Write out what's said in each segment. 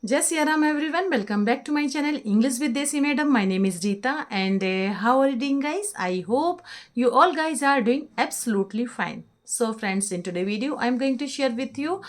Jai Shri Ram everyone, welcome back to my channel English with Desi Madam. My name is Rita and how are you doing guys? I hope you all guys are doing absolutely fine. So friends, in today's video I am going to share with you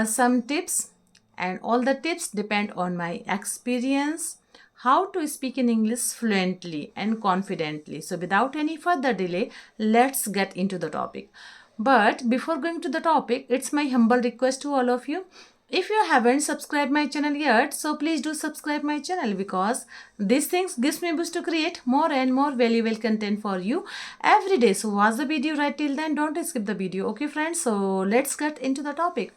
some tips, and all the tips depend on my experience how to speak in English fluently and confidently. So without any further delay, let's get into the topic. But before going to the topic, it's my humble request to all of you. If you haven't subscribed my channel yet, so please do subscribe my channel, because these things gives me boost to create more and more valuable content for you every day. So watch the video right till then, don't skip the video. Okay friends, so let's get into the topic.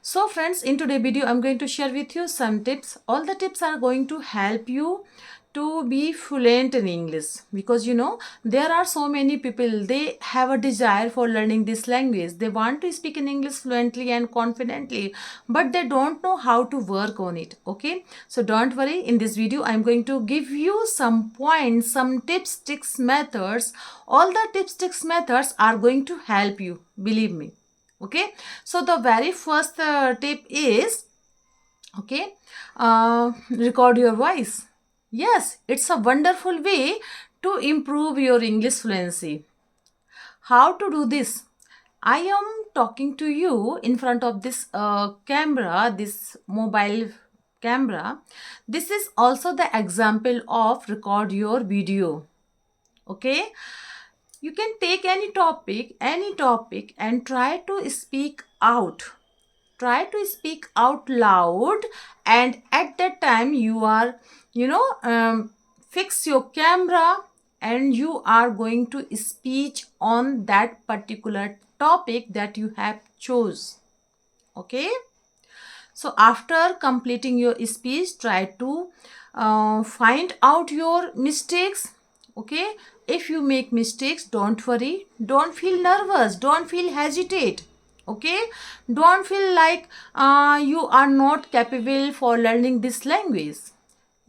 So friends, in today's video I'm going to share with you some tips. All the tips are going to help you to be fluent in English, because there are so many people, they have a desire for learning this language. They want to speak in English fluently and confidently, but they don't know how to work on it. Okay, so don't worry, in this video I'm going to give you some points, some tips, tricks, methods. All the tips, tricks, methods are going to help you, believe me. Okay, so the very first tip is, okay, record your voice. Yes, it's a wonderful way to improve your English fluency. How to do this? I am talking to you in front of this camera, this mobile camera. This is also the example of record your video. Okay, you can take any topic and try to speak out. Try to speak out loud, and at that time you are fix your camera and you are going to speak on that particular topic that you have chose. Okay, so after completing your speech, try to find out your mistakes. Okay, if you make mistakes, don't worry, don't feel nervous, don't feel hesitate. Okay, don't feel like you are not capable for learning this language.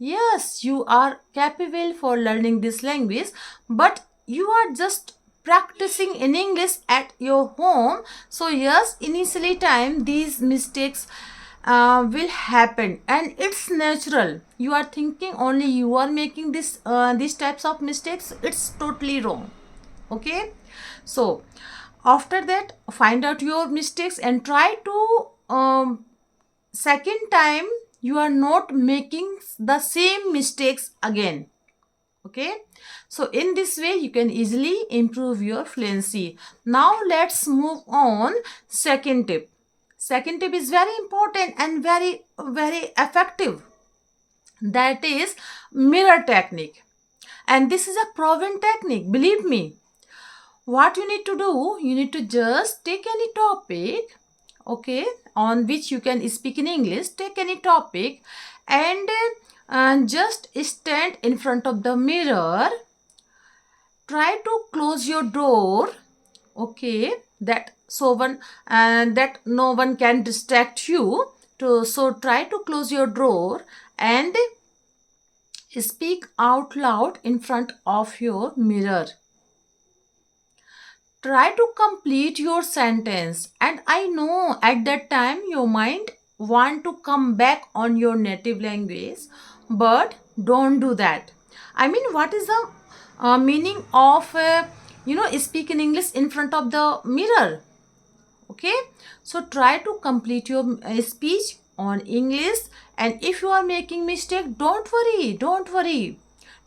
Yes, you are capable for learning this language, but you are just practicing in English at your home. So yes, initially time these mistakes will happen, and it's natural. You are thinking only you are making these types of mistakes. It's totally wrong. Okay, so after that, find out your mistakes and try to second time you are not making the same mistakes again. Okay, so in this way you can easily improve your fluency. Now let's move on. Second tip is very important and very effective. That is mirror technique, and this is a proven technique, believe me. What you need to do, you need to just take any topic, okay, on which you can speak in English. Take any topic and just stand in front of the mirror. Try to close your door, okay, that no one can distract you. So try to close your door and speak out loud in front of your mirror. Try to complete your sentence, and I know at that time your mind want to come back on your native language, but don't do that. I mean, what is the meaning of speak in English in front of the mirror? Okay, so try to complete your speech on English, and if you are making mistake, don't worry,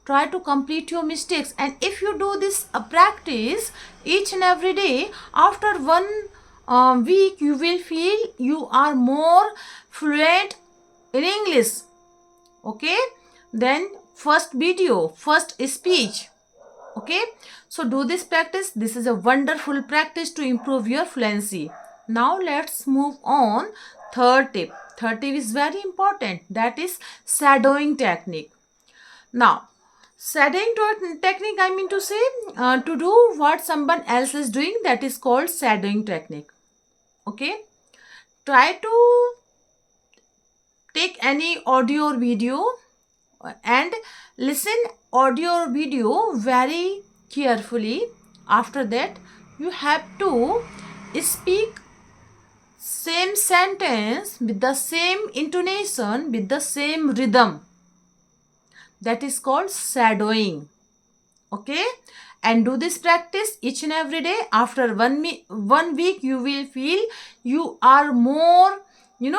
try to complete your mistakes. And if you do this practice each and every day, after one week you will feel you are more fluent in English. Okay, then first video, first speech. Okay, so do this practice. This is a wonderful practice to improve your fluency. Now let's move on. Third tip is very important. That is shadowing technique. Now, shadowing technique, I mean to say, to do what someone else is doing, that is called shadowing technique. Okay, try to take any audio or video and listen audio or video very carefully. After that, you have to speak same sentence with the same intonation, with the same rhythm. That is called shadowing. Okay, and do this practice each and every day. After 1 week, you will feel you are more, you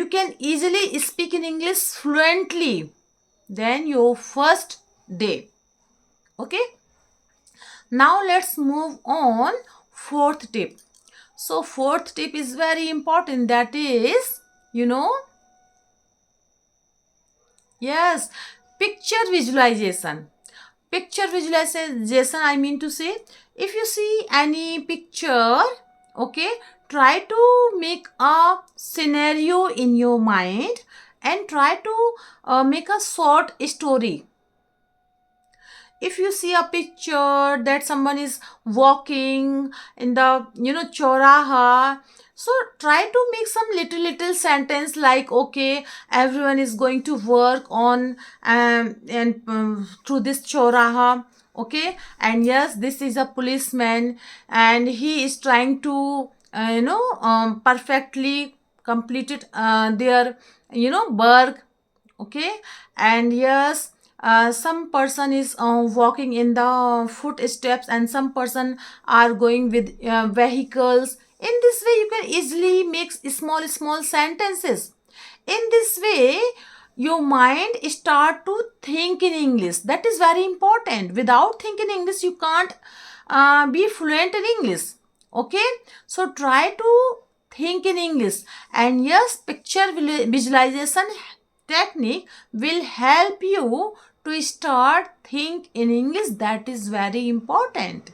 can easily speak in English fluently than your first day. Okay, now let's move on. Fourth tip. So fourth tip is very important. That is, yes, picture visualization. Picture visualization, I mean to say, if you see any picture, okay, try to make a scenario in your mind and try to make a short story. If you see a picture that someone is walking in the choraha, so try to make some little sentence like, okay, everyone is going to work on and through this choraha. Okay, and yes, this is a policeman and he is trying to perfectly completed their work. Okay, and yes, some person is walking in the footsteps and some person are going with vehicles. In this way you can easily make small sentences. In this way your mind start to think in English. That is very important. Without thinking English you can't be fluent in English. Okay, so try to think in English. And yes, picture visualization technique will help you to start think in English. That is very important.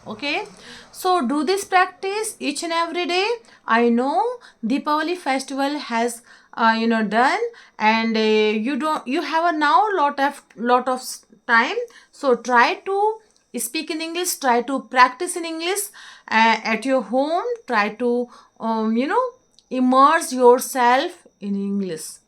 Okay, so do this practice each and every day. I know Deepavali festival has done, and you have a now lot of time. So try to speak in English, try to practice in English at your home. Try to immerse yourself in English.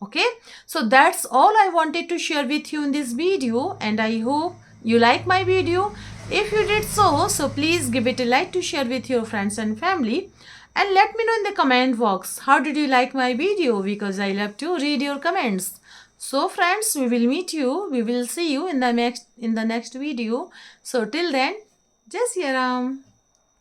Okay, so that's all I wanted to share with you in this video, and I hope you like my video. If you did so please give it a like to share with your friends and family, and let me know in the comment box how did you like my video, because I love to read your comments. So friends, we will see you in the next video. So till then, Jai Siya Ram.